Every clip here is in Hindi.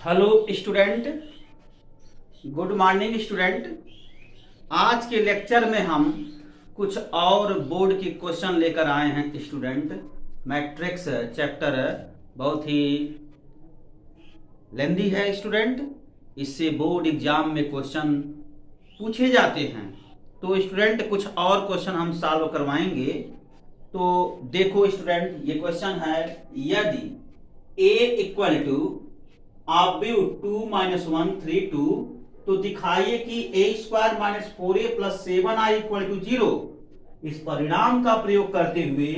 Hello student, good morning student. आज के लेक्चर में हम कुछ और बोर्ड के क्वेश्चन लेकर आए हैं स्टूडेंट। मैट्रिक्स चैप्टर बहुत ही लेंदी है स्टूडेंट, इससे बोर्ड एग्जाम में क्वेश्चन पूछे जाते हैं। तो स्टूडेंट कुछ और क्वेश्चन हम सॉल्व करवाएंगे। तो देखो स्टूडेंट, ये क्वेश्चन है, यदि a इक्वल टू आप भी 2 - 1 3 2 तो दिखाइए कि a square minus 4a plus 7i equal to 0। इस परिणाम का प्रयोग करते हुए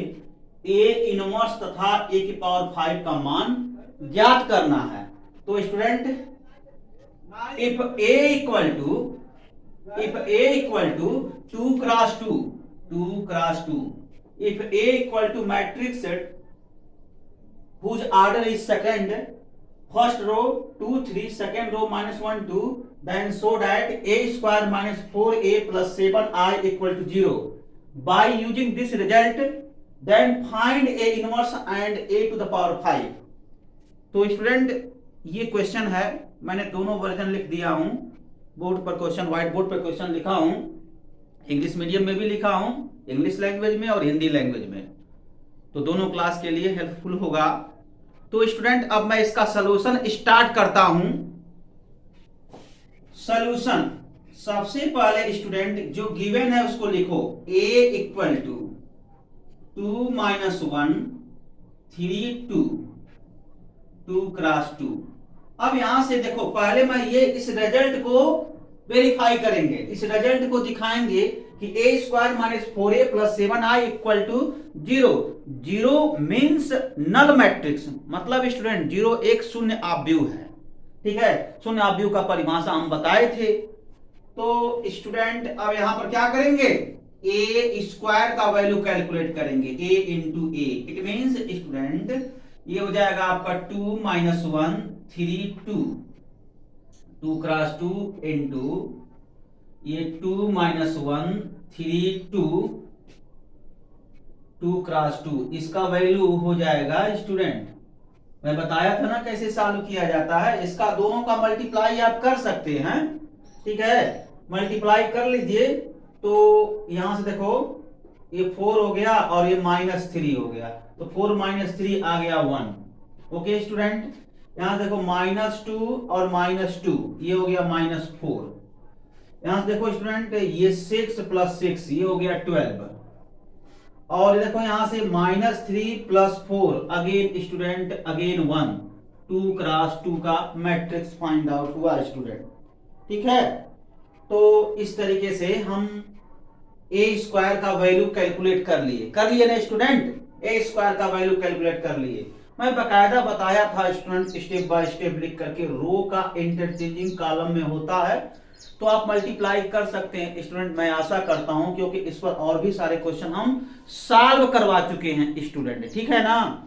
a इनवर्स तथा a की पावर 5 का मान ज्ञात करना है। तो student, if a equal to 2 cross 2 if a equal to matrix whose order is second, first row 2 3, second row -1 2, then show that a square minus 4a plus 7i equal to 0. By using this result, then find a inverse and a to the power 5. तो स्टूडेंट, ये क्वेश्चन है, मैंने दोनों वर्जन लिख दिया हूं। बोर्ड पर क्वेश्चन, व्हाइट बोर्ड पर क्वेश्चन लिखा हूं, इंग्लिश मीडियम में भी लिखा हूं, इंग्लिश लैंग्वेज में और हिंदी लैंग्वेज में, तो दोनों क्लास के लिए हेल्पफुल होगा। तो स्टूडेंट, अब मैं इसका सलूशन स्टार्ट करता हूं। सलूशन सबसे पहले स्टूडेंट जो गिवन है उसको लिखो, a इक्वल टू 2 - 1 3 2 क्रॉस 2। अब यहां से देखो, पहले मैं ये इस रिजल्ट को वेरीफाई करेंगे, इस रिजल्ट को दिखाएंगे कि a square minus 4a plus 7i equal to 0। 0 means null matrix, मतलब स्टूडेंट 0 एक शून्य आव्यूह है। ठीक है, शून्य आव्यूह का परिभाषा हम बताए थे। तो स्टूडेंट अब यहां पर क्या करेंगे, a स्क्वायर का वैल्यू कैलकुलेट करेंगे, a into A. It means student ये हो जाएगा आपका 2 - 1 3 2 क्रॉस 2 इंटू ये 2 - 1 3 2 क्रॉस 2, इसका वैल्यू हो जाएगा स्टूडेंट, मैं बताया था ना कैसे सॉल्व किया जाता है। इसका दोनों का मल्टीप्लाई आप कर सकते हैं। ठीक है, मल्टीप्लाई कर लीजिए। तो यहां से देखो, ये 4 हो गया और ये -3 हो गया, तो 4 - 3 आ गया 1। ओके स्टूडेंट, यहां देखो -2 और -2, ये हो गया -4। यहां से देखो स्टूडेंट, ये 6 + 6 ये हो गया 12। और देखो यहां से -3 + 4 अगेन स्टूडेंट अगेन 1। 2 क्रॉस 2 का मैट्रिक्स फाइंड आउट हुआ स्टूडेंट। ठीक है, तो इस तरीके से हम a स्क्वायर का वैल्यू कैलकुलेट कर लिए ना स्टूडेंट, a स्क्वायर का वैल्यू कैलकुलेट कर लिए। मैं बकायदा बताया था स्टूडेंट, स्टेप बाय स्टेप लिख करके, रो का इंटरचेंजिंग कॉलम में होता है, तो आप मल्टीप्लाई कर सकते हैं स्टूडेंट। मैं आशा करता हूं, क्योंकि इस पर और भी सारे क्वेश्चन हम सॉल्व करवा चुके हैं स्टूडेंट। ठीक है ना।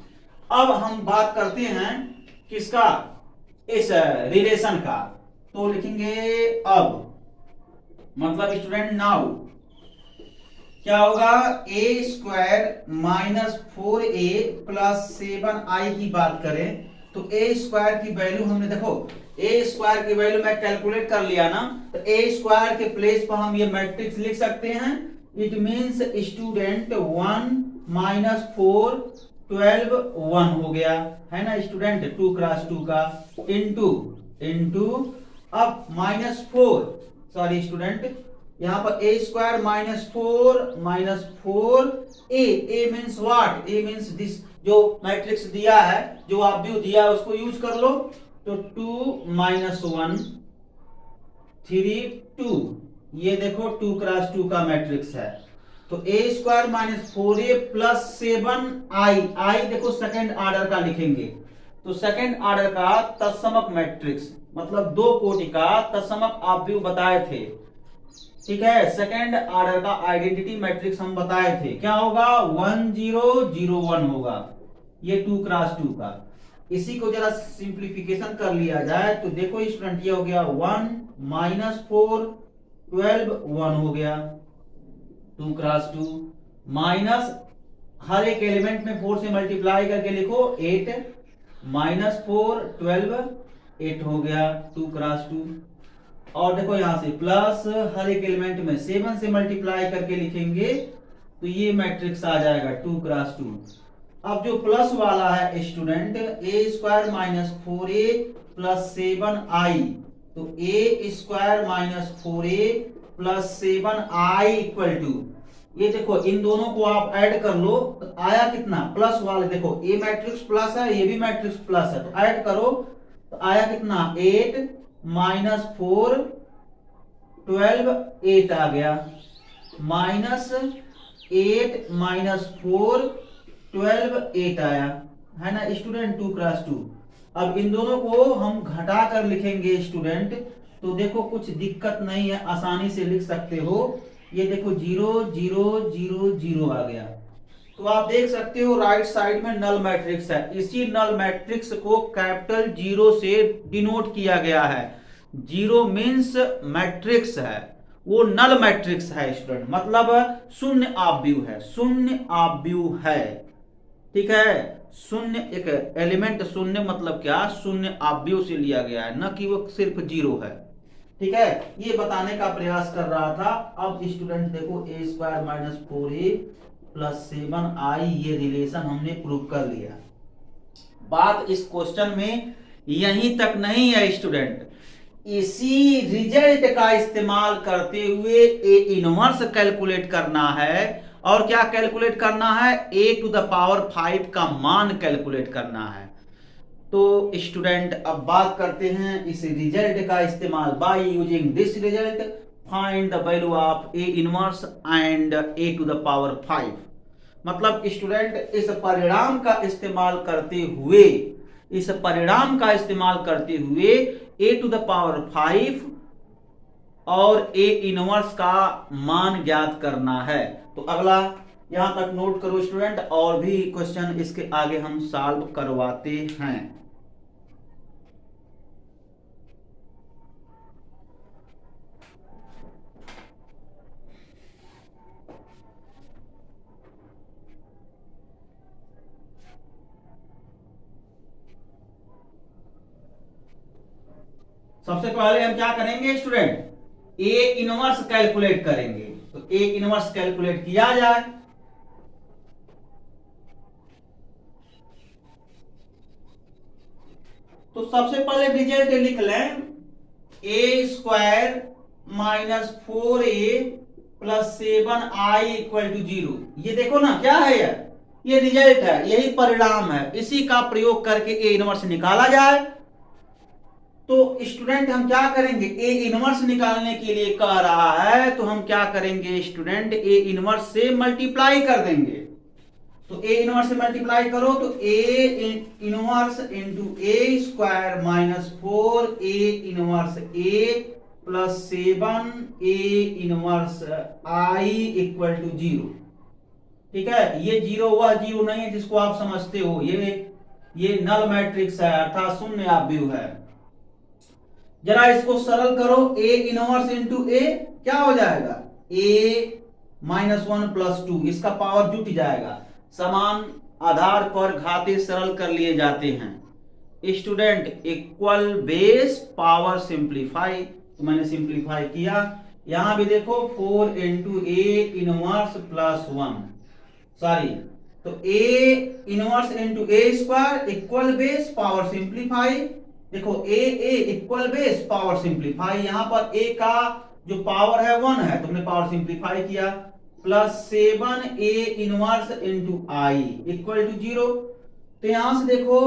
अब हम बात करते हैं किसका, इस रिलेशन का। तो लिखेंगे अब, मतलब स्टूडेंट नाउ क्या होगा, a square minus 4a plus 7i की बात करें तो a स्क्वायर की वैल्यू हमने देखो, a स्क्वायर की वैल्यू मैं कैलकुलेट कर लिया ना, तो a स्क्वायर के प्लेस पर हम ये मैट्रिक्स लिख सकते हैं। इट मींस स्टूडेंट 1 - 4 12 1 हो गया, है ना स्टूडेंट, 2 क्रॉस 2 का इंटू अब -4, सॉरी स्टूडेंट, यहां पर a square -4 a means what, a means this, जो मैट्रिक्स दिया है, जो आव्यूह दिया है उसको यूज कर लो। तो 2 - 1 3 2, ये देखो 2 क्रॉस 2 का मैट्रिक्स है। तो a square -4a plus 7i देखो सेकंड ऑर्डर का लिखेंगे, तो सेकंड ऑर्डर का तत्समक मैट्रिक्स, मतलब 2 कोटि का तत्समक आव्यूह बताए थे। ठीक है, सेकंड ऑर्डर का आइडेंटिटी मैट्रिक्स हम बताए थे, क्या होगा 1 0 0 1 होगा, ये 2 क्रॉस 2 का। इसी को जरा सिंप्लीफिकेशन कर लिया जाए तो देखो स्टूडेंट, ये हो गया 1 - 4 12 1 हो गया, 2 क्रॉस 2 माइनस, हर एक एलिमेंट में 4 से मल्टीप्लाई करके लिखो 8 -4 12 8 हो गया 2 क्रॉस 2। और देखो यहां से प्लस हर एक एलिमेंट में 7 से मल्टीप्लाई करके लिखेंगे तो ये मैट्रिक्स आ जाएगा 2 क्रॉस 2। अब जो प्लस वाला है student A square minus 4a plus 7i, तो A square minus 4a plus 7i equal to, ये देखो इन दोनों को आप ऐड कर लो तो आया कितना, प्लस वाले देखो ए मैट्रिक्स प्लस है, ये भी मैट्रिक्स प्लस है, तो ऐड करो तो आया कितना 8 माइनस 4 12 8 आ गया, माइनस 8 माइनस 4 12 8 आया है ना स्टूडेंट 2 क्रॉस 2। अब इन दोनों को हम घटा कर लिखेंगे स्टूडेंट, तो देखो कुछ दिक्कत नहीं है, आसानी से लिख सकते हो। ये देखो 0 0 0 0 आ गया, तो आप देख सकते हो राइट साइड में नल मैट्रिक्स है। इसी नल मैट्रिक्स को कैपिटल 0 से डिनोट किया गया है। 0 मीन्स मैट्रिक्स है, वो नल मैट्रिक्स है स्टूडेंट, मतलब शून्य आव्यूह है, शून्य आव्यूह है, ठीक है। शून्य एक एलिमेंट, शून्य मतलब क्या, शून्य आव्यूह से लिया गया है, न कि वो सिर्फ 0 है, ठीक है। ये बताने का प्रयास कर रहा था। अब स्टूडेंट देखो ए square minus 4a plus 7i, ये रिलेशन हमने प्रूव कर लिया। बात इस क्वेश्चन में यहीं तक नहीं है स्टूडेंट, इसी रिजल्ट का इस्तेमाल करते हुए ए इनवर्स कैलकुलेट करना है। और क्या कैलकुलेट करना है, a टू द पावर 5 का मान कैलकुलेट करना है। तो स्टूडेंट अब बात करते हैं इस रिजल्ट का इस्तेमाल, by using this result find the value of A inverse and a to the power 5। मतलब स्टूडेंट इस परिणाम का इस्तेमाल करते हुए, इस परिणाम का इस्तेमाल करते हुए a टू द पावर 5 और a इनवर्स का मान ज्ञात करना है। तो अगला यहां तक नोट करो स्टूडेंट, और भी क्वेश्चन इसके आगे हम सॉल्व करवाते हैं। सबसे पहले हम क्या करेंगे स्टूडेंट, ए इनवर्स कैलकुलेट करेंगे। तो ए इनवर्स कैलकुलेट किया जाए, तो सबसे पहले रिजल्ट लिख लें, A square minus 4a plus 7i equal to 0। ये देखो ना क्या है यार, ये रिजल्ट है, यही परिणाम है, इसी का प्रयोग करके ए इनवर्स निकाला जाए। तो स्टूडेंट हम क्या करेंगे, ए इनवर्स निकालने के लिए कह रहा है, तो हम क्या करेंगे स्टूडेंट, ए इनवर्स से मल्टीप्लाई कर देंगे। तो ए इनवर्स से मल्टीप्लाई करो तो A inverse into A square minus 4a inverse a plus 7a inverse i equal to 0, ठीक है। ये 0 वह 0 नहीं है जिसको आप समझते हो, ये नल मैट्रिक्स है, अर्थात शून्य आव्यूह है। जरा इसको सरल करो, a इनवर्स इंटू a क्या हो जाएगा, a माइनस 1 प्लस 2, इसका पावर जुट जाएगा। समान आधार पर घाते सरल कर लिए जाते हैं student. Equal base power simplify, तो मैंने सिंप्लीफाई किया। यहां भी देखो 4 into A inverse plus 1, sorry, तो A inverse into A square equal base power simplify. देखो A equal base power simplify, यहां पर a का जो पावर है 1 है, तुमने पावर सिंप्लीफाई किया, plus 7a inverse into I equal to 0। तो यहां से देखो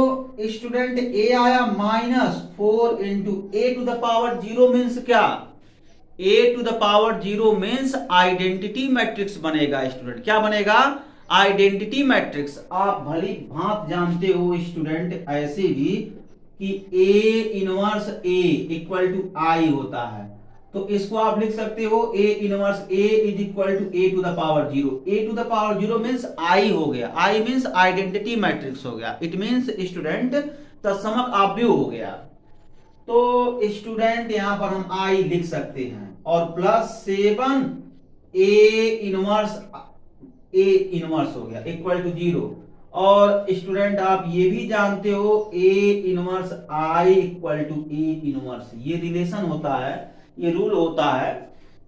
स्टूडेंट a आया minus 4 into A to the power 0 means क्या, a to the power 0 means identity matrix बनेगा स्टूडेंट। क्या बनेगा, आइडेंटिटी मैट्रिक्स। आप भली भांत जानते हो स्टूडेंट ऐसे भी कि a inverse a equal to I होता है, तो इसको आप लिख सकते हो a inverse a is equal to a to the power 0। a to the power 0 means i हो गया, i मीन्स आइडेंटिटी मैट्रिक्स हो गया, इट मीन्स स्टूडेंट तत्समक आव्यूह हो गया। तो स्टूडेंट यहां पर हम i लिख सकते हैं, और प्लस 7 a इनवर्स हो गया इक्वल टू 0, और स्टूडेंट आप ये भी जानते हो A inverse I equal to A inverse, ये रिलेशन होता है, ये रूल होता है।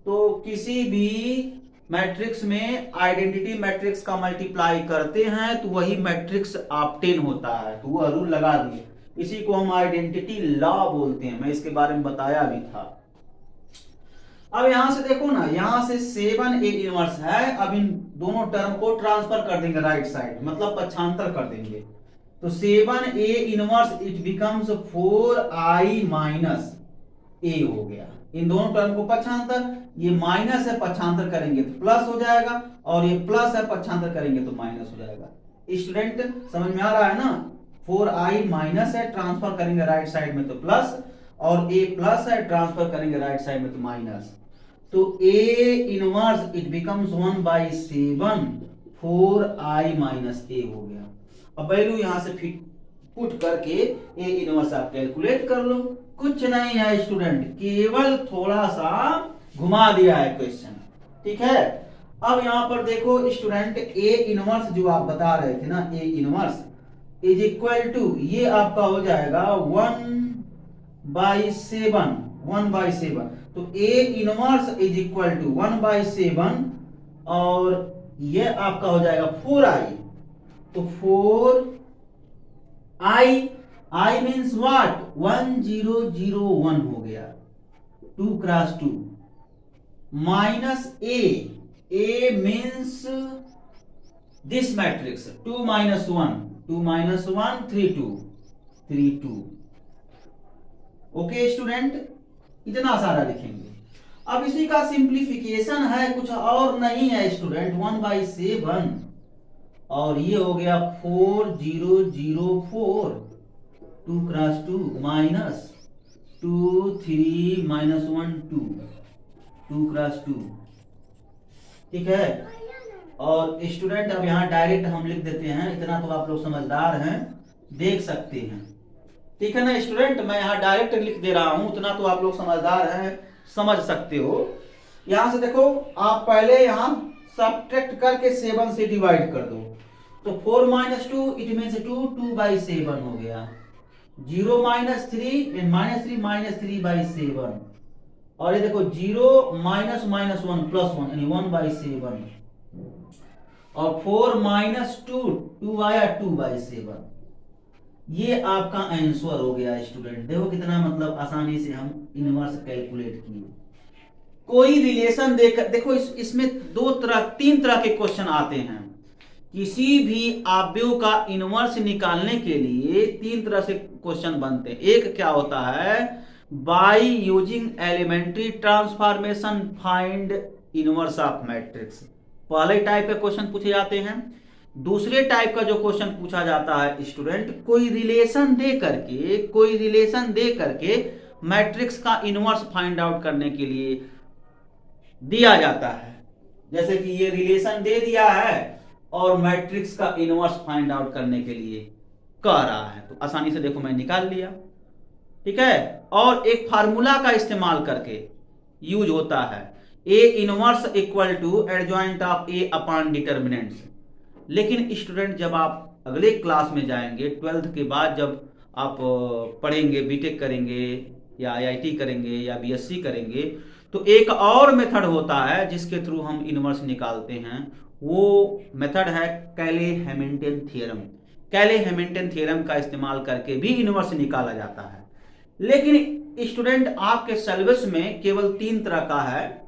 तो किसी भी मैट्रिक्स में आइडेंटिटी मैट्रिक्स का मल्टीप्लाई करते हैं तो वही मैट्रिक्स ऑब्टेन होता है, तो वह रूल लगा दिए। इसी को हम आइडेंटिटी लॉ बोलते हैं, मैं इसके बारे में बताया भी था। अब यहां से देखो ना, यहां से 7A इनवर्स है, अब इन दोनों टर्म को ट्रांसफर कर देंगे राइट साइड, मतलब पक्षांतर कर देंगे। तो 7A inverse it becomes 4I minus A हो गया। इन दोनों टर्म को पक्षांतर, ये माइनस है पक्षांतर करेंगे तो प्लस हो जाएगा, और ये प्लस है पक्षांतर करेंगे तो माइनस हो जाएगा। स्टूडेंट समझ में आ रहा है ना? 4I माइनस है, ट्रांसफर करेंगे राइट साइड में तो प्लस, और A प्लस है, ट्रांसफर करेंगे राइट साइड में तो माइनस। तो A inverse it becomes 1/7 4I minus A हो गया। अब वैल्यू यहां से फिट पुट करके A इनवर्स आप कैलकुलेट कर लो। कुछ नहीं है स्टूडेंट, केवल थोड़ा सा घुमा दिया है क्वेश्चन, ठीक है। अब यहां पर देखो स्टूडेंट, A इनवर्स जो आप बता रहे थे ना, A inverse is equal to, ये आपका हो जाएगा 1/7। तो A inverse is equal to 1/7, और ये आपका हो जाएगा 4I। तो 4I, I मीन्स व्हाट, 1001 हो गया, 2 cross 2, minus A means this matrix 2 minus 1 3 2। Okay student, इतना सारा लिखेंगे। अब इसी का सिंप्लीफिकेशन है, कुछ और नहीं है स्टूडेंट, 1/7, और ये हो गया 4004, 2 क्रॉस 2 माइनस 2 3 -1 2 क्रॉस 2, ठीक है। और स्टूडेंट अब यहाँ डायरेक्ट हम लिख देते हैं, इतना तो आप लोग समझदार हैं, देख सकते हैं, ठीक है ना स्टूडेंट। मैं यहाँ डायरेक्ट लिख दे रहा हूं, उतना तो आप लोग समझदार हैं, समझ सकते हो। यहां से देखो, आप पहले यहाँ सब्ट्रैक्ट करके 7 से डिवाइड कर दो, तो 4 - 2 इट मीन्स 2/7 हो गया। 0 - 3 -3/7, और ये देखो 0 -1 +1 यानी 1/7, और 4 - 2 आया 2/7। ये आपका आंसर हो गया स्टूडेंट। देखो कितना मतलब आसानी से हम इनवर्स कैलकुलेट किए। कोई रिलेशन देकर देखो, इसमें 3 तरह के क्वेश्चन आते हैं। किसी भी अवयव का इनवर्स निकालने के लिए 3 तरह से क्वेश्चन बनते हैं। एक क्या होता है, by using elementary transformation find inverse of matrix, पहले टाइप के क्वेश्चन पूछे जाते हैं। दूसरे टाइप का जो क्वेश्चन पूछा जाता है स्टूडेंट, कोई रिलेशन दे करके मैट्रिक्स का इनवर्स फाइंड आउट करने के लिए दिया जाता है। जैसे कि ये रिलेशन दे दिया है और मैट्रिक्स का इनवर्स फाइंड आउट करने के लिए कह रहा है, तो आसानी से देखो मैं निकाल लिया, ठीक है। और एक फार्मूला का इस्तेमाल करके यूज होता है, A inverse equal to adjoint of A upon determinants. लेकिन स्टूडेंट जब आप अगले क्लास में जाएंगे, 12th के बाद जब आप पढ़ेंगे, बीटेक करेंगे या IIT करेंगे या BSc करेंगे, तो एक और मेथड होता है जिसके थ्रू हम इनवर्स निकालते हैं। वो मेथड है कैले-हैमिल्टन थ्योरम। कैले-हैमिल्टन थ्योरम का इस्तेमाल करके भी इनवर्स निकाला जाता है। लेकिन स्टूडेंट आपके सिलेबस में केवल 3 तरह का है,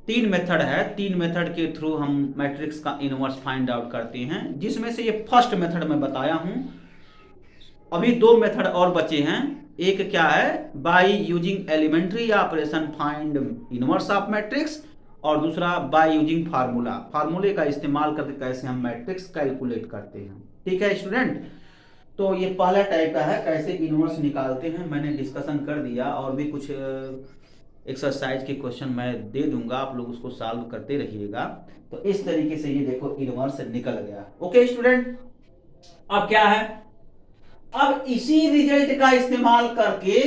3 मेथड है। 3 मेथड के थ्रू हम मैट्रिक्स का इनवर्स फाइंड आउट करते हैं, जिसमें से ये फर्स्ट मेथड मैं बताया हूं। अभी 2 मेथड और बचे हैं। एक क्या है, by using elementary operation find inverse of matrix, और दूसरा बाय यूजिंग फार्मूले का इस्तेमाल करके कैसे हम मैट्रिक्स कैलकुलेट करते हैं, ठीक है स्टूडेंट। तो ये पहला टाइप का है, कैसे इनवर्स निकालते हैं, मैंने डिस्कशन कर दिया। और भी कुछ एक्सरसाइज के क्वेश्चन मैं दे दूंगा, आप लोग उसको सॉल्व करते रहिएगा। तो इस तरीके से ये देखो इनवर्स निकल गया। ओके स्टूडेंट, अब क्या है, अब इसी रिजल्ट का इस्तेमाल करके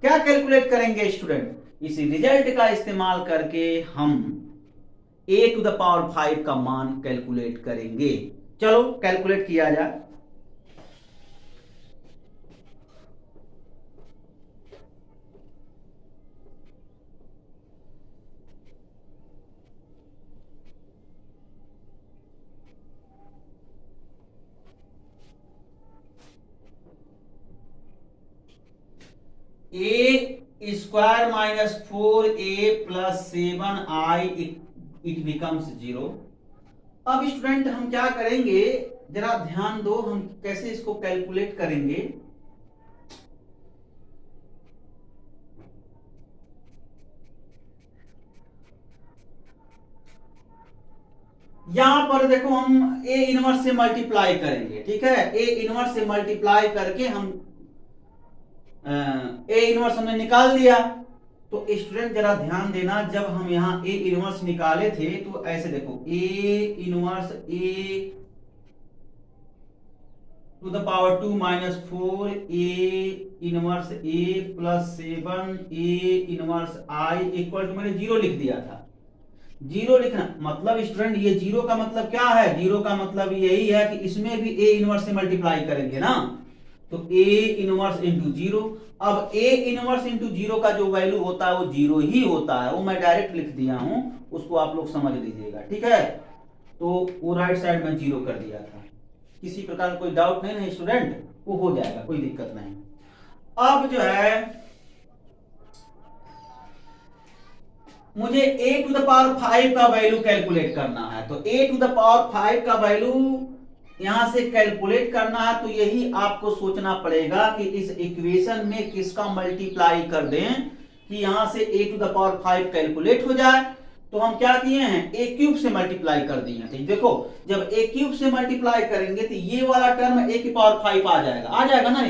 क्या कैलकुलेट करेंगे स्टूडेंट, इसी रिजल्ट का इस्तेमाल करके हम a टू द पावर 5 का मान कैलकुलेट करेंगे। चलो कैलकुलेट किया जाए। A square minus 4a plus 7i it becomes 0। अब स्टूडेंट हम क्या करेंगे, जरा ध्यान दो, हम कैसे इसको कैलकुलेट करेंगे। यहां पर देखो हम ए इनवर्स से मल्टीप्लाई करेंगे, ठीक है। ए इनवर्स से मल्टीप्लाई करके हम ए इनवर्स हमने निकाल दिया। तो स्टूडेंट जरा ध्यान देना, जब हम यहाँ ए इनवर्स निकाले थे तो ऐसे देखो, A inverse A to the power 2 minus 4 A inverse A plus 7 A inverse I equal to, मैंने 0 लिख दिया था। 0 लिखना मतलब स्टूडेंट ये 0 का मतलब क्या है, 0 का मतलब यही है कि इसमें भी ए इनवर्स से मल्टीप्लाई करेंगे ना, तो ए इनवर्स इंटू 0। अब ए इनवर्स इंटू 0 का जो वैल्यू होता है वो 0 ही होता है, वो मैं डायरेक्ट लिख दिया हूं, उसको आप लोग समझ लीजिएगा, ठीक है। तो वो राइट साइड में 0 कर दिया था, किसी प्रकार कोई डाउट नहीं है स्टूडेंट, वो हो जाएगा, कोई दिक्कत नहीं। अब जो है मुझे a टू द पावर 5 का वैल्यू कैलकुलेट करना है, तो a टू द पावर 5 का वैल्यू यहां से कैलकुलेट करना है, तो यही आपको सोचना पड़ेगा कि इस इक्वेशन में किसका मल्टीप्लाई कर दें कि यहां से a to the power 5 calculate हो जाए। तो हम क्या किए हैं, a क्यूब से मल्टीप्लाई कर दिए हैं। देखो जब a क्यूब से मल्टीप्लाई करेंगे तो ये वाला टर्म a की पावर 5 आ जाएगा ना,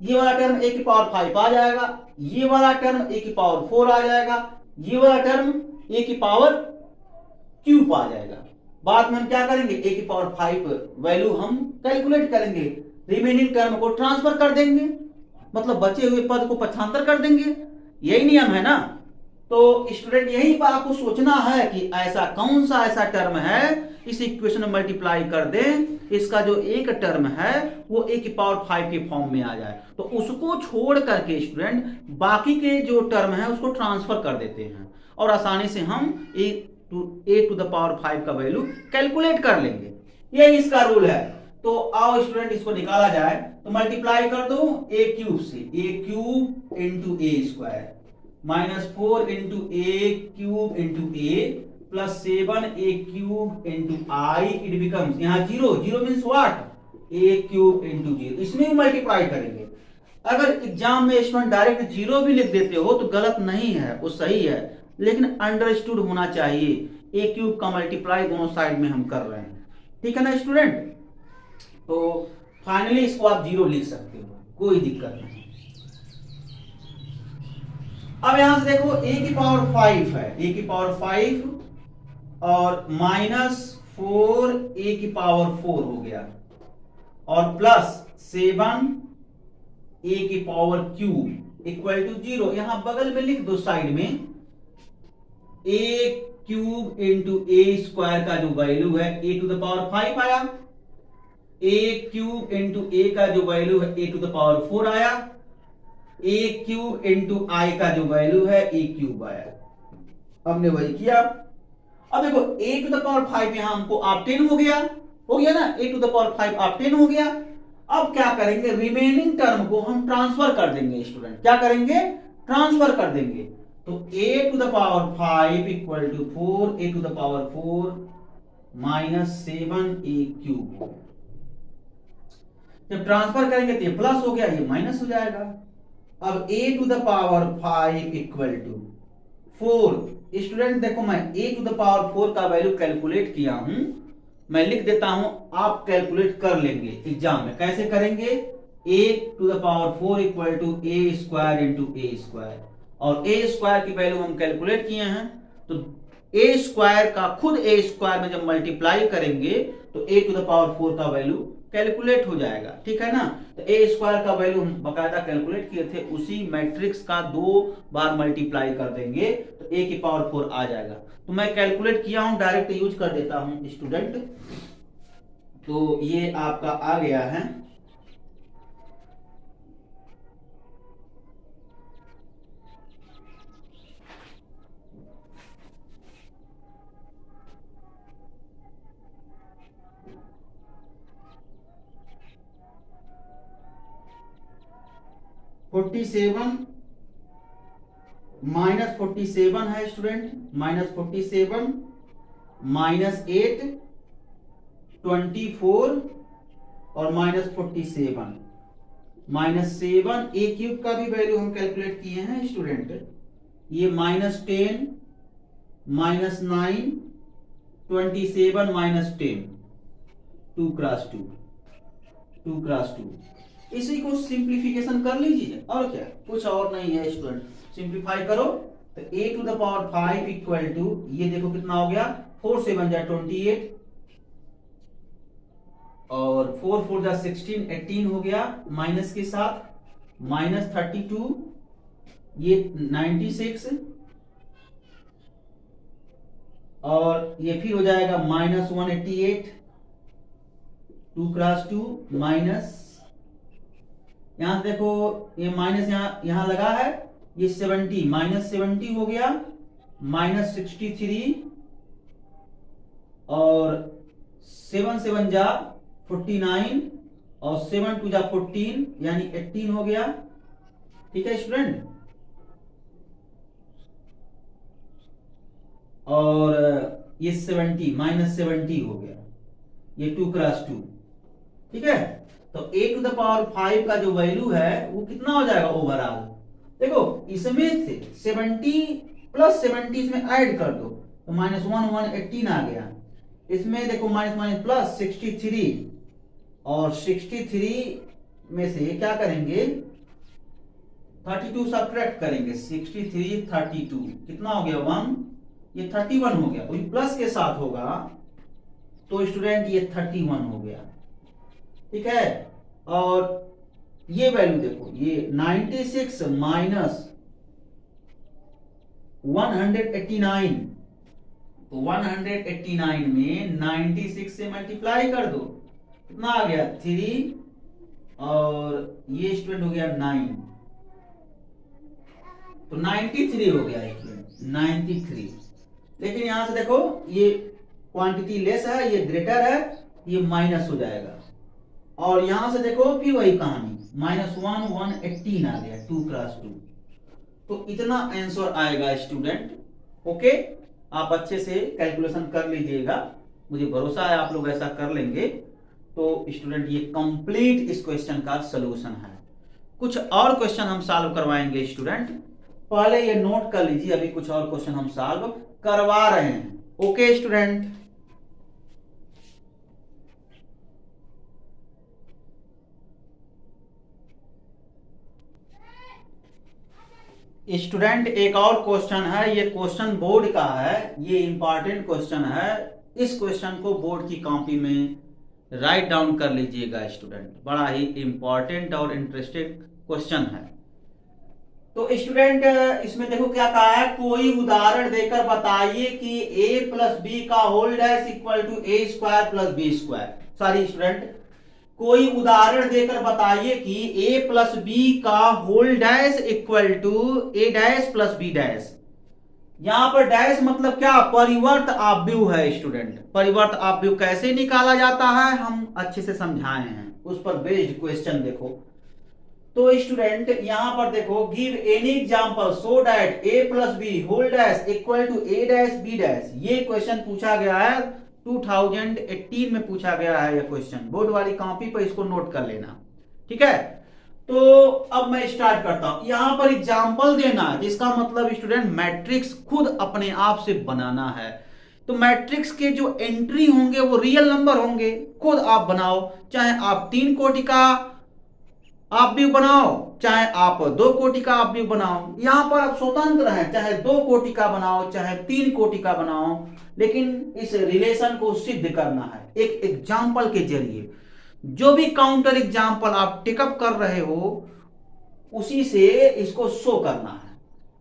ये वाला टर्म a की पावर 5 आ जाएगा, ये वाला टर्म a की पावर 4 आ जाएगा, ये वाला टर्म a की पावर क्यूब आ जाएगा। बाद में हम क्या करेंगे, a की पावर 5 वैल्यू हम कैलकुलेट करेंगे, रिमेनिंग टर्म को ट्रांसफर कर देंगे, मतलब बचे हुए पद को पक्षांतर कर देंगे, यही नियम है ना। तो स्टूडेंट यही पर आपको सोचना है कि ऐसा कौन सा ऐसा टर्म है इस इक्वेशन में मल्टीप्लाई कर दें, इसका जो एक टर्म है वो a की पावर 5 के फॉर्म में आ जाए, तो उसको छोड़ करके स्टूडेंट बाकी के जो टर्म है उसको ट्रांसफर कर देते हैं और आसानी से हम a टू द पावर 5 का वैल्यू कैलकुलेट कर लेंगे, यही इसका रूल है। तो आओ स्टूडेंट इसको निकाला जाए, तो मल्टीप्लाई कर दो a क्यूब से, a cube into A square minus 4 into A cube into A plus 7 A cube into I it becomes, यहाँ 0 means what, A cube into 0, इसमें भी मल्टीप्लाई करेंगे। अगर एग्जाम में स्टूडेंट डायरेक्ट 0 भी लिख देते हो तो गलत नहीं है, वो सही है, लेकिन अंडरस्टूड होना चाहिए ए क्यूब का मल्टीप्लाई दोनों साइड में हम कर रहे हैं, ठीक है ना स्टूडेंट। तो फाइनली इसको आप 0 लिख सकते हो, कोई दिक्कत नहीं। अब यहां से देखो a की पावर 5 है, a की पावर 5 और माइनस 4 a की पावर 4 हो गया और प्लस 7 a की पावर क्यूब इक्वल टू 0। यहां बगल में लिख दो साइड में, a cube into A square का जो वैल्यू है a टू द पावर 5 आया, a क्यूब इंटू ए का जो वैल्यू है a टू द पावर 4 आया, a क्यूब इंटू आई का जो वैल्यू है a क्यूब आया, हमने वही किया। अब देखो a टू द पावर 5 यहां हमको ऑब्टेन हो गया ना, a to the power 5 obtain हो गया। अब क्या करेंगे, रिमेनिंग टर्म को हम ट्रांसफर कर देंगे स्टूडेंट, क्या करेंगे, ट्रांसफर कर देंगे। तो a to the power 5 equal to 4 a to the power 4 minus 7 a cube. जब ट्रांसफर करेंगे तो ये प्लस हो गया, ये माइनस हो जाएगा। अब a to the power 5 equal to 4। Student देखो मैं a टू द पावर 4 का वैल्यू कैलकुलेट किया हूं, मैं लिख देता हूं, आप कैलकुलेट कर लेंगे एग्जाम में। कैसे करेंगे, a to the power 4 equal to A square into A square, और ए स्क्वायर की वैल्यू हम कैलकुलेट किए हैं, तो ए स्क्वायर का खुद ए स्क्वायर में जब मल्टीप्लाई करेंगे तो a टू द पावर 4 का वैल्यू कैलकुलेट हो जाएगा, ठीक है ना। तो ए स्क्वायर का वैल्यू हम बकायदा कैलकुलेट किए थे, उसी मैट्रिक्स का 2 बार मल्टीप्लाई कर देंगे तो a की पावर 4 आ जाएगा। तो मैं कैलकुलेट किया हूं, डायरेक्ट यूज कर देता हूं स्टूडेंट। तो ये आपका आ गया है 47 -47 है स्टूडेंट, -47 -8 24 और -47 -7 ए क्यूब का भी वैल्यू हम कैलकुलेट किए हैं स्टूडेंट। ये -10 -9 27 -10 2 क्रॉस 2 2 क्रॉस 2। इसी को सिंप्लीफिकेशन कर लीजिए और क्या, कुछ और नहीं है स्टूडेंट। सिंप्लीफाई करो तो a⁵ इक्वल टू ये देखो कितना हो गया 4 7 जा 28 और 4 4 जा 16 18 हो गया माइनस के साथ -32 ये 96 और ये फिर हो जाएगा -188 2 क्रॉस 2 माइनस यहां देखो ये माइनस यहां लगा है ये 70 -70 हो गया -63 और 7 7 जा 49 और 7 2 जा 14 यानी 18 हो गया। ठीक है स्टूडेंट, और ये 70 -70 हो गया ये 2 क्रॉस 2। ठीक है, तो a⁵ का जो वैल्यू है वो कितना हो जाएगा ओवरऑल। देखो इसमें से 70 + 70 इसमें ऐड कर दो तो -1 118 आ गया। इसमें देखो माइनस प्लस 63 और 63 में से क्या करेंगे 32 सब्ट्रैक्ट करेंगे 63 32 कितना हो गया 1 ये 31 हो गया, वही प्लस के साथ होगा तो स्टूडेंट ये 31 हो गया। ठीक है, और ये वैल्यू देखो ये 96 माइनस 189 तो 189 में 96 से मल्टीप्लाई कर दो कितना आ गया 3 और ये स्टूडेंट हो गया 9 तो 93 हो गया स्टूडेंट 93। लेकिन यहां से देखो ये क्वांटिटी लेस है ये ग्रेटर है ये माइनस हो जाएगा और यहां से देखो फिर वही कहानी -1 118 आ गया 2 क्रॉस 2। तो इतना आंसर आएगा स्टूडेंट। ओके, आप अच्छे से कैलकुलेशन कर लीजिएगा, मुझे भरोसा है आप लोग ऐसा कर लेंगे। तो स्टूडेंट ये कंप्लीट इस क्वेश्चन का सलूशन है। कुछ और क्वेश्चन हम सॉल्व करवाएंगे स्टूडेंट, पहले ये नोट कर लीजिए, अभी कुछ और क्वेश्चन हम सॉल्व करवा रहे हैं। ओके स्टूडेंट, स्टूडेंट एक और क्वेश्चन है, ये क्वेश्चन बोर्ड का है, ये इंपॉर्टेंट क्वेश्चन है। इस क्वेश्चन को बोर्ड की कॉपी में राइट डाउन कर लीजिएगा स्टूडेंट, बड़ा ही इंपॉर्टेंट और इंटरेस्टिंग क्वेश्चन है। तो स्टूडेंट इसमें देखो क्या कहा है, कोई उदाहरण देकर बताइए कि a + b का whole dash equal to a² + b²। Sorry student, कोई उदाहरण देकर बताइए कि a + b का whole dash equal to a' + b'। यहां पर डैश मतलब क्या, परिवर्त आव्यूह है स्टूडेंट। परिवर्त आव्यूह कैसे निकाला जाता है हम अच्छे से समझाए हैं, उस पर बेस्ड क्वेश्चन देखो। तो स्टूडेंट यहां पर देखो give any example so that a + b whole dash equal to a' b'। ये क्वेश्चन पूछा गया है 2018 में पूछा गया है ये क्वेश्चन, बोर्ड वाली कॉपी पर इसको नोट कर लेना। ठीक है, तो अब मैं स्टार्ट करता हूं। यहां पर एग्जांपल देना है, जिसका मतलब स्टूडेंट मैट्रिक्स खुद अपने आप से बनाना है। तो मैट्रिक्स के जो एंट्री होंगे वो रियल नंबर होंगे, खुद आप बनाओ, चाहे आप 3 कोटि का आव्यूह बनाओ चाहे आप 2 कोटि का आव्यूह बनाओ। यहां पर आप स्वतंत्र हैं, चाहे 2 कोटि का बनाओ चाहे 3 कोटि का बनाओ, लेकिन इस रिलेशन को सिद्ध करना है एक एग्जाम्पल के जरिए। जो भी काउंटर एग्जाम्पल आप टेकअप कर रहे हो उसी से इसको शो करना है।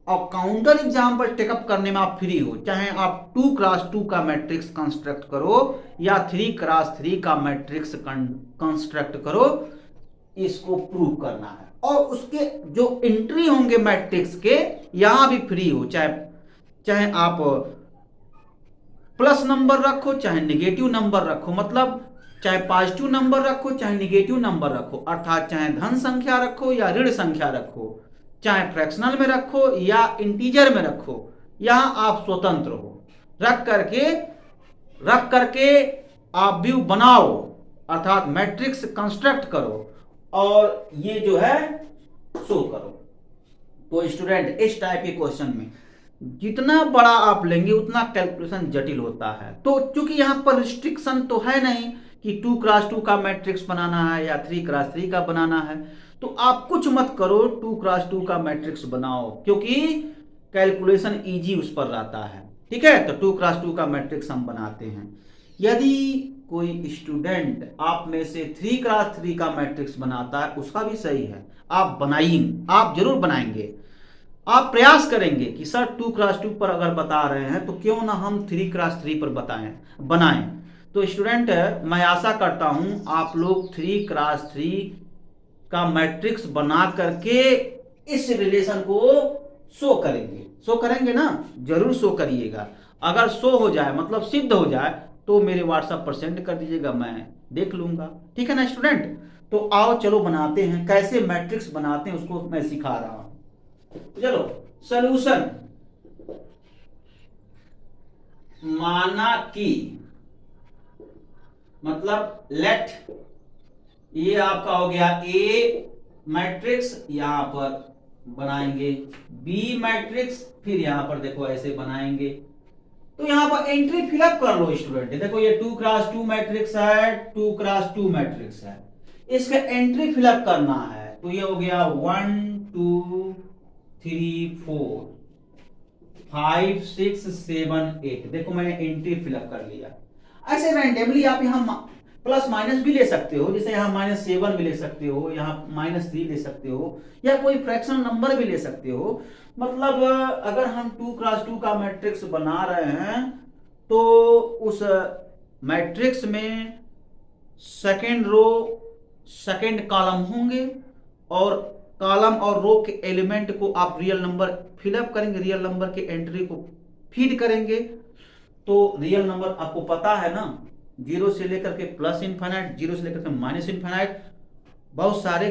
और काउंटर एग्जाम्पल टेकअप करने में आप फ्री हो, चाहे आप 2x2 का मैट्रिक्स कंस्ट्रक्ट करो या 3x3 का मैट्रिक्स कंस्ट्रक्ट करो, इसको प्रूव करना है। और उसके जो एंट्री होंगे मैट्रिक्स के यहां भी फ्री हो, चाहे आप प्लस नंबर रखो चाहे नेगेटिव नंबर रखो, मतलब चाहे पॉजिटिव नंबर रखो चाहे नेगेटिव नंबर रखो, अर्थात चाहे धन संख्या रखो या ऋण संख्या रखो, चाहे फ्रैक्शनल में रखो या इंटीजर में रखो, यहां आप स्वतंत्र हो। रख करके आप व्यू बनाओ, अर्थात मैट्रिक्स कंस्ट्रक्ट करो और ये जो है शो करो। तो स्टूडेंट इस टाइप के क्वेश्चन में जितना बड़ा आप लेंगे उतना कैलकुलेशन जटिल होता है। तो चूंकि यहां पर रिस्ट्रिक्शन तो है नहीं कि 2x2 का मैट्रिक्स बनाना है या 3x3 का बनाना है, तो आप कुछ मत करो, 2x2 का मैट्रिक्स बनाओ, क्योंकि कैलकुलेशन इजी उस पर रहता है। ठीक है, तो 2x2 का मैट्रिक्स हम बनाते हैं। यदि कोई स्टूडेंट आप में से 3x3 का मैट्रिक्स बनाता है, उसका भी सही है, आप जरूर बनाएंगे, आप प्रयास करेंगे कि सर 2x2 पर अगर बता रहे हैं तो क्यों ना हम 3x3 पर बनाएं। तो स्टूडेंट मैं आशा करता हूं आप लोग 3x3 का मैट्रिक्स बना करके इस रिलेशन को शो करेंगे ना, जरूर शो करिएगा। अगर शो हो जाए मतलब सिद्ध हो जाए तो मेरे व्हाट्सएप पर सेंड कर दीजिएगा, मैं देख लूंगा। ठीक है ना स्टूडेंट, तो आओ चलो बनाते हैं, कैसे मैट्रिक्स बनाते हैं उसको मैं सिखा रहा हूं। चलो सॉल्यूशन, माना कि मतलब लेट ये आपका हो गया ए मैट्रिक्स, यहां पर बनाएंगे बी मैट्रिक्स, फिर यहां पर देखो ऐसे बनाएंगे। तो यहां पर एंट्री फिलअप कर लो स्टूडेंट, देखो ये 2x2 मैट्रिक्स है, 2x2 मैट्रिक्स है, इसका एंट्री फिलअप करना है। तो ये हो गया 1 2 3 4 5 6 7 8, देखो मैंने एंट्री फिलअप कर लिया। ऐसे रैंडमली आप यहां प्लस माइनस भी ले सकते हो, जैसे यहाँ -7 भी ले सकते हो, यहाँ -3 ले सकते हो, या कोई फ्रैक्शन नंबर भी ले सकते हो। मतलब अगर हम 2x2 का मैट्रिक्स बना रहे हैं तो उस मैट्रिक्स में सेकेंड रो सेकेंड कॉलम होंगे और कॉलम और रो के एलिमेंट को आप रियल नंबर फिलअप करेंगे, रियल नंबर के एंट्री को फीड करेंगे। तो रियल नंबर आपको पता है ना, 0 से लेकर के प्लस इनफाइनाइट, 0 से लेकर के माइनस इनफाइनाइट, बहुत सारे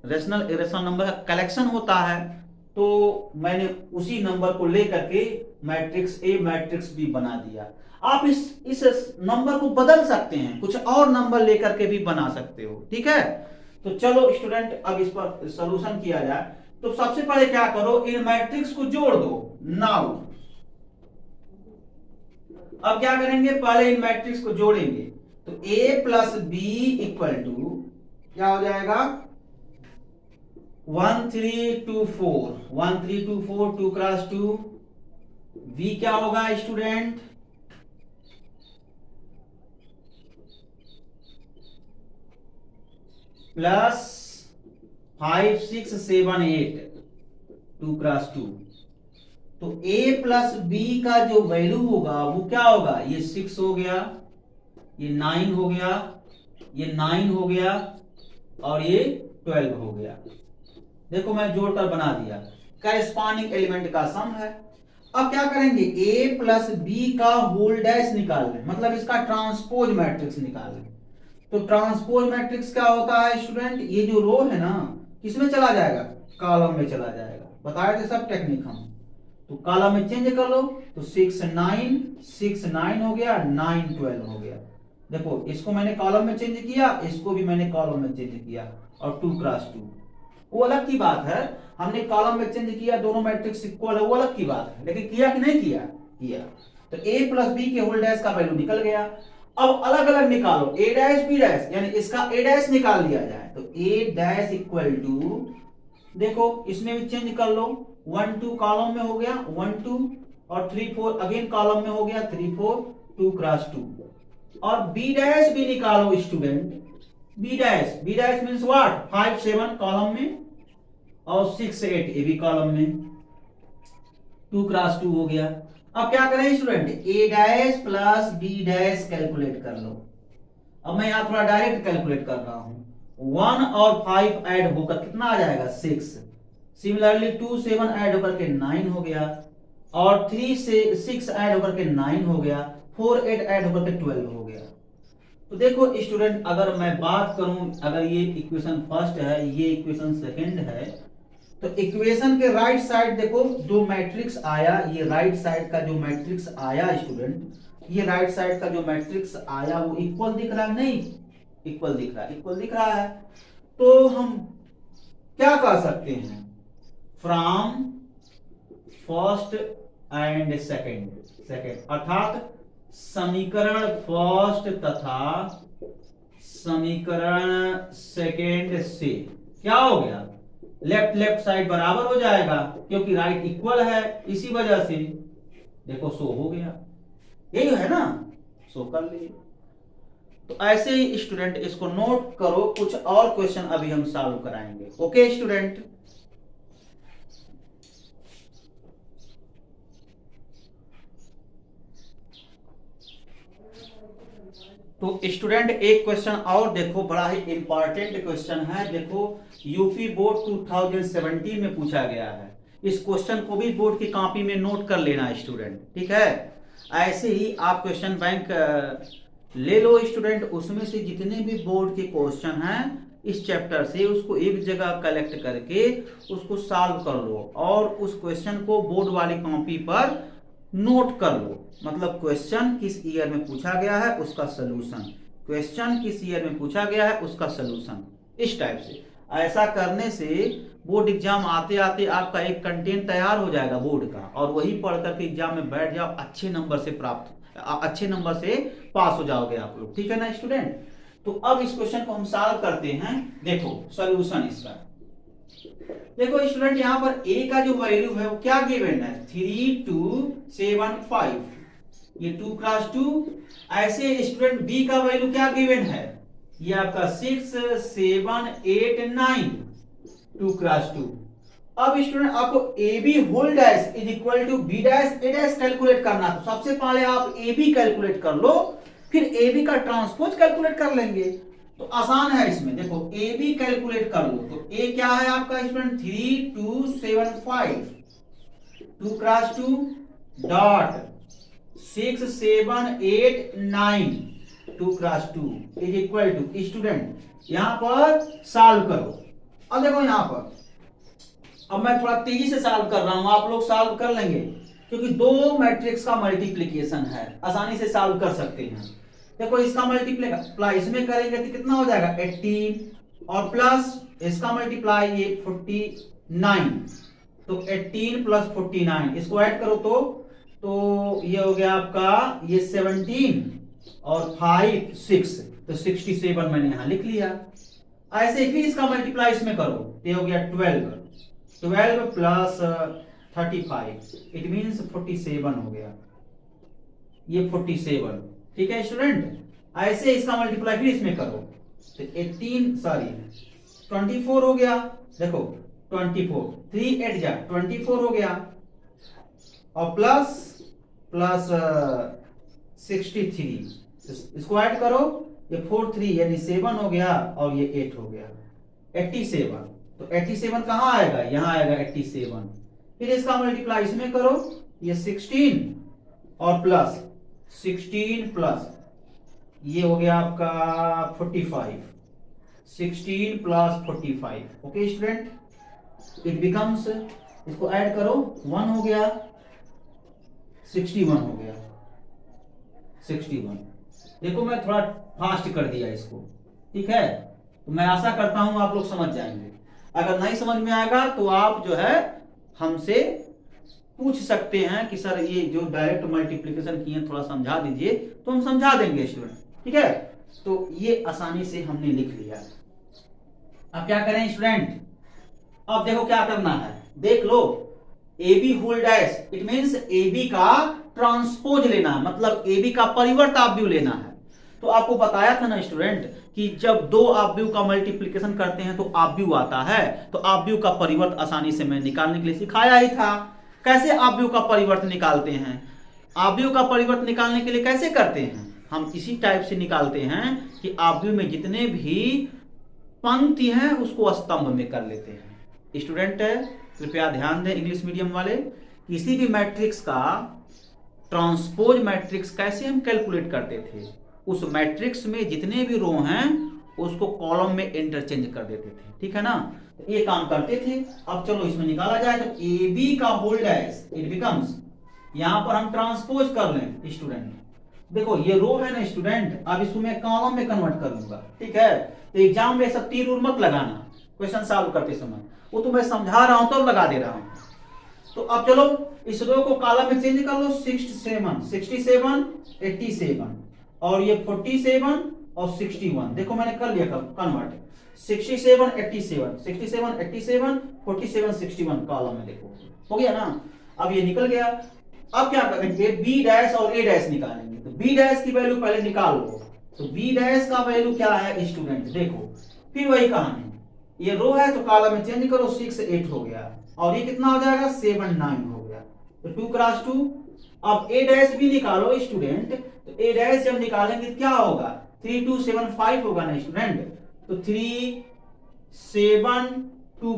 रेशनल इरेशनल नंबर का कलेक्शन होता है। तो मैंने उसी नंबर को लेकर के मैट्रिक्स ए मैट्रिक्स बी बना दिया। आप इस नंबर को बदल सकते हैं, कुछ और नंबर लेकर के भी बना सकते हो। ठीक है, तो चलो स्टूडेंट अब इस पर सॉल्यूशन किया जाए। तो सबसे पहले क्या करो, इन मैट्रिक्स को जोड़ दो। नाउ अब क्या करेंगे, पहले इन मैट्रिक्स को जोड़ेंगे। तो a plus B equal to क्या हो जाएगा, 1 3 2 4, 1 3 2 4 2x2। v क्या होगा स्टूडेंट, प्लस 5 6 7 8 2x2। तो a प्लस बी का जो वैल्यू होगा वो क्या होगा, ये 6 हो गया, ये 9 हो गया, ये 9 हो गया और ये 12 हो गया। देखो मैं जोड़कर बना दिया, करेस्पॉन्डिंग एलिमेंट का सम है। अब क्या करेंगे, a प्लस बी का होल डैश निकाल लें, मतलब इसका ट्रांसपोज मैट्रिक्स निकाल लें। तो ट्रांसपोज मैट्रिक्स क्या होता है स्टूडेंट, ये जो रो है ना किसमें चला जाएगा, कॉलम में चला जाएगा। बताए थे सब टेक्निक हम, तो कॉलम में चेंज कर लो। तो 6 9 हो गया, 9 12 हो गया। देखो इसको मैंने कॉलम में चेंज किया, इसको भी मैंने कॉलम में चेंज किया, और 2x2 वो अलग की बात है। हमने कॉलम में चेंज किया, दोनों मैट्रिक्स इक्वल है, वो अलग की बात है, लेकिन किया कि नहीं किया, किया। तो a प्लस बी के होल डैश का वैल्यू निकल गया। अब अलग अलग निकालो, a डैश बी डैश, यानी इसका a डैश निकाल लिया जाए। तो a डैश इक्वल टू, देखो इसमें भी चेंज कर लो, 1 2 कॉलम में हो गया 1 2, और 3 4 अगेन कॉलम में हो गया 3 4 2x2। और b डैश भी निकालो student, b dash means what, 5 7 column में और 6 8 ये भी कॉलम में। 2 क्रॉस 2 हो गया। अब क्या करें student, a dash plus b dash calculate कर लो। अब मैं यहाँ थोड़ा डायरेक्ट कैलकुलेट कर रहा हूँ। 1 और 5 ऐड होकर कितना आ जाएगा 6। सिमिलरली 2 7 ऐड होकर के 9 हो गया, और 3 से 6 ऐड होकर के 9 हो गया, 4 8 ऐड होकर के 12 हो गया। तो देखो स्टूडेंट, अगर मैं बात करूं, अगर ये इक्वेशन फर्स्ट है, ये इक्वेशन सेकंड है, तो इक्वेशन के राइट साइड देखो जो मैट्रिक्स आया, ये राइट साइड का जो मैट्रिक्स आया स्टूडेंट, ये राइट साइड का जो मैट्रिक्स आया वो इक्वल दिख रहा है, नहीं इक्वल दिख रहा है, इक्वल दिख रहा है। तो हम क्या कर सकते हैं, फ्रॉम फर्स्ट एंड सेकंड अर्थात समीकरण फर्स्ट तथा समीकरण सेकंड से क्या हो गया, लेफ्ट साइड बराबर हो जाएगा, क्योंकि राइट इक्वल है, इसी वजह से देखो शो हो गया, यही है ना, शो कर लिए। तो ऐसे ही स्टूडेंट इसको नोट करो, कुछ और क्वेश्चन अभी हम सॉल्व कराएंगे। ओके स्टूडेंट, तो स्टूडेंट एक क्वेश्चन और देखो, बड़ा ही इंपॉर्टेंट क्वेश्चन है। देखो यूपी बोर्ड 2017 में पूछा गया है, इस क्वेश्चन को भी बोर्ड की कॉपी में नोट कर लेना स्टूडेंट, ठीक है। ऐसे ही आप क्वेश्चन बैंक ले लो स्टूडेंट, उसमें से जितने भी बोर्ड के क्वेश्चन हैं इस चैप्टर से, उसको एक जगह कलेक्ट करके उसको सॉल्व कर लो, और उस क्वेश्चन को बोर्ड वाली कॉपी पर नोट कर लो। मतलब क्वेश्चन किस ईयर में पूछा गया है उसका सलूशन, क्वेश्चन किस ईयर में पूछा गया है उसका सलूशन, इस टाइप से। ऐसा करने से बोर्ड एग्जाम आते आते आपका एक कंटेंट तैयार हो जाएगा बोर्ड का, और वही पढ़ करके एग्जाम में बैठ जाओ, अच्छे नंबर से पास हो जाओगे आप लोग, ठीक है ना स्टूडेंट। तो अब इस क्वेश्चन को हम सॉल्व करते हैं। देखो सॉल्यूशन इसका, देखो स्टूडेंट यहाँ पर a का जो वैल्यू है वो क्या गिवन है, 3 2 7 5, ये 2 क्रॉस 2। ऐसे स्टूडेंट b का वैल्यू क्या गिवन है, ये आपका 6 7 8 9, 2 क्रॉस 2। अब स्टूडेंट आपको ab whole dash is equal to b dash a dash calculate करना है। तो सबसे पहले आप ab कैलकुलेट कर लो, फिर ab का ट्रांसपोज कैलकुलेट कर लेंगे, तो आसान है इसमें। देखो a b कैलकुलेट कर लो, तो a क्या है आपका student 3 2 7 5, 2 cross 2 dot 6 7 8 9, 2 cross 2 is equal to student यहाँ पर सॉल्व करो। अब देखो यहाँ पर, अब मैं थोड़ा तेजी से सॉल्व कर रहा हूं, आप लोग सॉल्व कर लेंगे क्योंकि दो मैट्रिक्स का मल्टीप्लिकेशन है, आसानी से सॉल्व कर सकते हैं। देखो इसका मल्टीप्लाई इसमें करेंगे तो कितना हो जाएगा 18, और प्लस इसका मल्टीप्लाई ये 49, तो 18 प्लस 49 इसको ऐड करो तो ये हो गया आपका ये 17 और 5 6, तो 67 मैंने यहां लिख लिया। ऐसे फिर इसका मल्टीप्लाई इसमें करो, ये हो गया 12 प्लस 35, इट मींस 47 हो गया, ये 47, ठीक है स्टूडेंट। ऐसे इसका मल्टीप्लाई फिर इसमें करो तो 24 हो गया। देखो 24 3 8 जा 24 हो गया, और प्लस 63 इसको ऐड करो, ये 4 3 यानी 7 हो गया, और ये 8 हो गया 87। तो 87 कहां आएगा, यहां आएगा 87। फिर इसका मल्टीप्लाई इसमें करो, ये 16 और प्लस 16 प्लस ये हो गया आपका 45, 16 plus 45। Okay student, it becomes, इसको ऐड करो 1 हो गया 61 हो गया 61। देखो मैं थोड़ा फास्ट कर दिया इसको, ठीक है। तो मैं आशा करता हूं आप लोग समझ जाएंगे। अगर नहीं समझ में आएगा तो आप जो है हमसे पूछ सकते हैं कि सर ये जो डायरेक्ट मल्टीप्लिकेशन किए थोड़ा समझा दीजिए, तो हम समझा देंगे स्टूडेंट, ठीक है। तो ये आसानी से हमने लिख लिया। अब क्या करें स्टूडेंट, अब देखो क्या करना है, देख लो A B whole dash, it means A B का ट्रांसपोज लेना है, मतलब ए बी का परिवर्त आव्यूह लेना है। तो आपको बताया था ना स्टूडेंट कि जब दो आव्यूह का मल्टीप्लिकेशन करते हैं तो आव्यूह आता है, तो आव्यूह का परिवर्त आसानी से मैं निकालने के लिए सिखाया ही था। कैसे आव्यूह का परिवर्तन निकालते हैं? आव्यूह का परिवर्तन निकालने के लिए कैसे करते हैं? हम इसी टाइप से निकालते हैं कि आव्यूह में जितने भी पंक्ति हैं उसको स्तंभ में कर लेते हैं। स्टूडेंट कृपया ध्यान दें, इंग्लिश मीडियम वाले, किसी भी मैट्रिक्स का ट्रांसपोज मैट्रिक्स कैसे हम कैलकुलेट करते थे? उस मैट्रिक्स में जितने भी रो हैं उसको कॉलम में इंटरचेंज कर देते थे, ठीक है ना? तो ये काम करते थे। अब चलो इसमें निकाला जाए तो ए बी का होल डैश इट बिकम्स, यहां पर हम ट्रांसपोज कर लें स्टूडेंट, देखो ये रो है ना स्टूडेंट, अब इसको मैं कॉलम में कन्वर्ट कर लूंगा, ठीक है? तो एग्जाम में सब तीर उर मत लगाना क्वेश्चन सॉल्व करते समय, वो तो मैं समझा रहा हूं तो लगा दे रहा हूं। तो अब चलो इस रो को कॉलम में चेंज कर लो, 67 87 और ये 47 और 61, देखो मैंने कर लिया कन्वर्ट, 67 87 47 61 कॉलम में, देखो हो गया ना? अब ये निकल गया। अब क्या करेंगे, बी डैश और ए डैश निकालेंगे। तो बी डैश की वैल्यू पहले निकाल लो, तो बी डैश का वैल्यू क्या है स्टूडेंट, देखो फिर वही कहानी, ये रो है तो कॉलम में चेंज करो, 6 8 हो गया और ये कितना हो जाएगा 7 9 हो गया, तो 2 क्रॉस 2। अब ए डैश भी निकालो स्टूडेंट, तो ए डैश जब निकालेंगे क्या होगा, 3 2 7 5 होगा ना स्टूडेंट, तो 3 7 2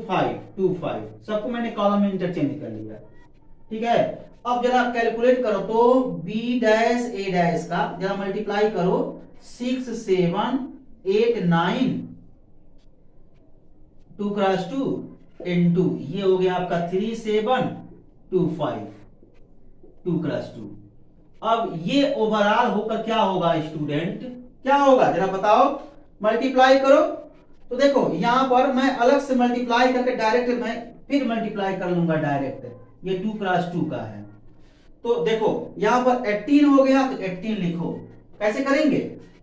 5 सबको मैंने कॉलम में इंटरचेंज कर लिया, ठीक है? अब जरा कैलकुलेट करो तो बी डैश ए डैश का जरा मल्टीप्लाई करो, 6 7 8 9 2 क्रॉस 2 इनटू ये हो गया आपका 3 7 2 5 2 क्रॉस 2। अब ये ओवरऑल होकर क्या होगा स्टूडेंट, क्या होगा जरा बताओ, मल्टीप्लाई करो। तो देखो यहां पर मैं अलग से मल्टीप्लाई करके डायरेक्ट मैं फिर मल्टीप्लाई कर लूंगा डायरेक्ट, ये 2 क्रॉस 2 का है, तो देखो यहां पर 18 हो गया तो 18 लिखो, कैसे करेंगे,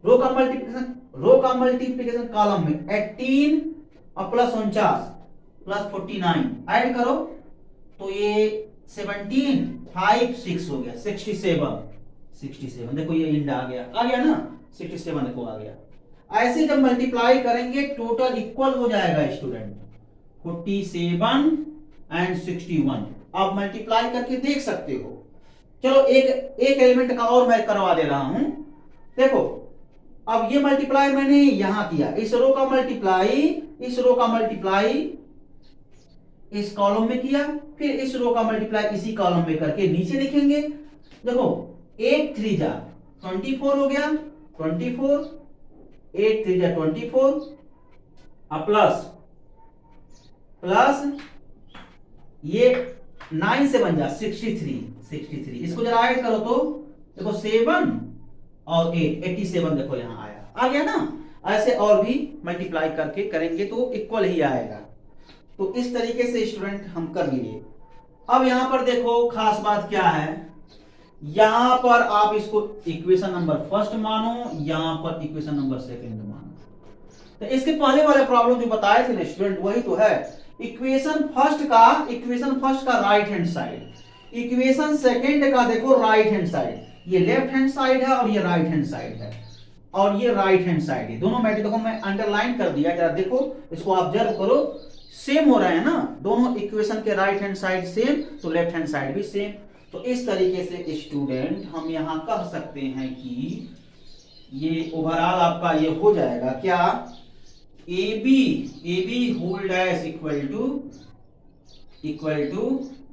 रो का मल्टीप्लिकेशन कॉलम में 18 और प्लस 49 प्लस 49 ऐड करो, तो ये 17 5 6 हो गया 67 देखो ये इंड आ गया ना, 67 देखो आ गया। ऐसे जब मल्टीप्लाई करेंगे टोटल इक्वल हो जाएगा स्टूडेंट 47 एंड 61। आप मल्टीप्लाई करके देख सकते हो। चलो एक एलिमेंट का और मैं करवा दे रहा हूं, देखो अब ये मल्टीप्लाई मैंने यहां किया, इस रो का मल्टीप्लाई इस कॉलम में किया, फिर इस रो का मल्टीप्लाई इसी कॉलम में करके नीचे लिखेंगे। देखो 8 3 जा 24 हो गया, 24 8 3 जा 24 प्लस ये 9 से बन जा 63, इसको जरा ऐड करो तो देखो 7 और 8 87 देखो यहां आ गया ना। ऐसे और भी मल्टीप्लाई करके करेंगे तो इक्वल ही आएगा। तो इस तरीके से स्टूडेंट हम कर लिए। अब यहां पर देखो खास बात क्या है, यहां पर आप इसको इक्वेशन नंबर फर्स्ट मानो, यहां पर इक्वेशन नंबर सेकंड मानो। तो इसके पहले वाले प्रॉब्लम जो बताए थे ना स्टूडेंट वही तो है, इक्वेशन फर्स्ट का right hand side, equation second का देखो राइट हैंड साइड, ये लेफ्ट हैंड साइड है और ये राइट हैंड साइड है, और ये राइट हैंड साइड है। दोनों मैट्रिक्स देखो मैं अंडरलाइन कर दिया, जरा देखो इसको ऑब्जर्व करो, सेम हो रहा है ना, दोनों इक्वेशन के राइट हैंड साइड सेम तो लेफ्ट हैंड साइड भी सेम। तो इस तरीके से स्टूडेंट हम यहां कह सकते हैं कि ये ओवरऑल आपका ये हो जाएगा क्या, A B whole dash equal to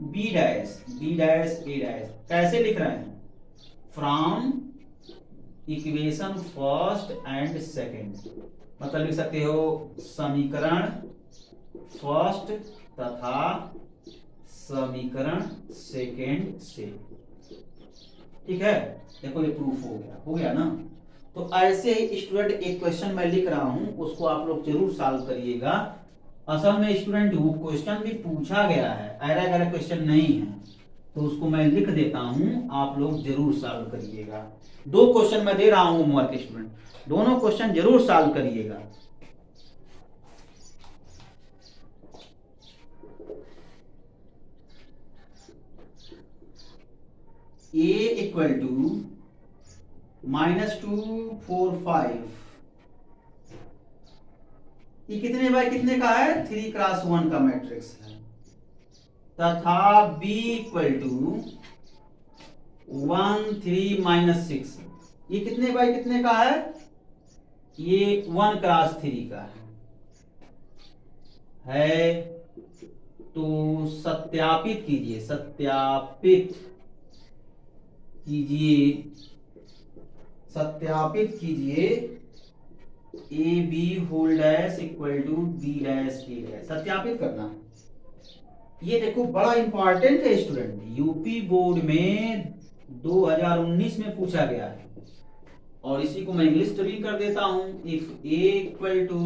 B dash A dash. कैसे लिख रहे हैं, from equation first and second, मतलब लिख सकते हो समीकरण फर्स्ट तथा समीकरण सेकंड से, ठीक है? देखो ये प्रूफ हो गया ना। तो ऐसे ही स्टूडेंट एक क्वेश्चन मैं लिख रहा हूं, उसको आप लोग जरूर सॉल्व करिएगा। असल में स्टूडेंट वो क्वेश्चन भी पूछा गया है, ऐरा क्वेश्चन नहीं है, तो उसको मैं लिख देता हूं, आप लोग जरूर सॉल्व करिएगा। 2 क्वेश्चन मैं दे रहा हूं होमवर्क स्टूडेंट, दोनों क्वेश्चन जरूर सॉल्व करिएगा। A इक्वल टू -2 4 5, ये कितने बाय कितने का है, 3 क्रॉस 1 का मैट्रिक्स है। तथा b इक्वल टू 1 3 माइनस 6। ये कितने बाई कितने का है? ये 1 क्रॉस 3 का है। तो सत्यापित कीजिए, सत्यापित कीजिए A B whole dash equal to B dash के डैश, सत्यापित करना। ये देखो बड़ा इंपॉर्टेंट है स्टूडेंट, यूपी बोर्ड में 2019 में पूछा गया है। और इसी को मैं इंग्लिश में भी कर देता हूं। If A equal to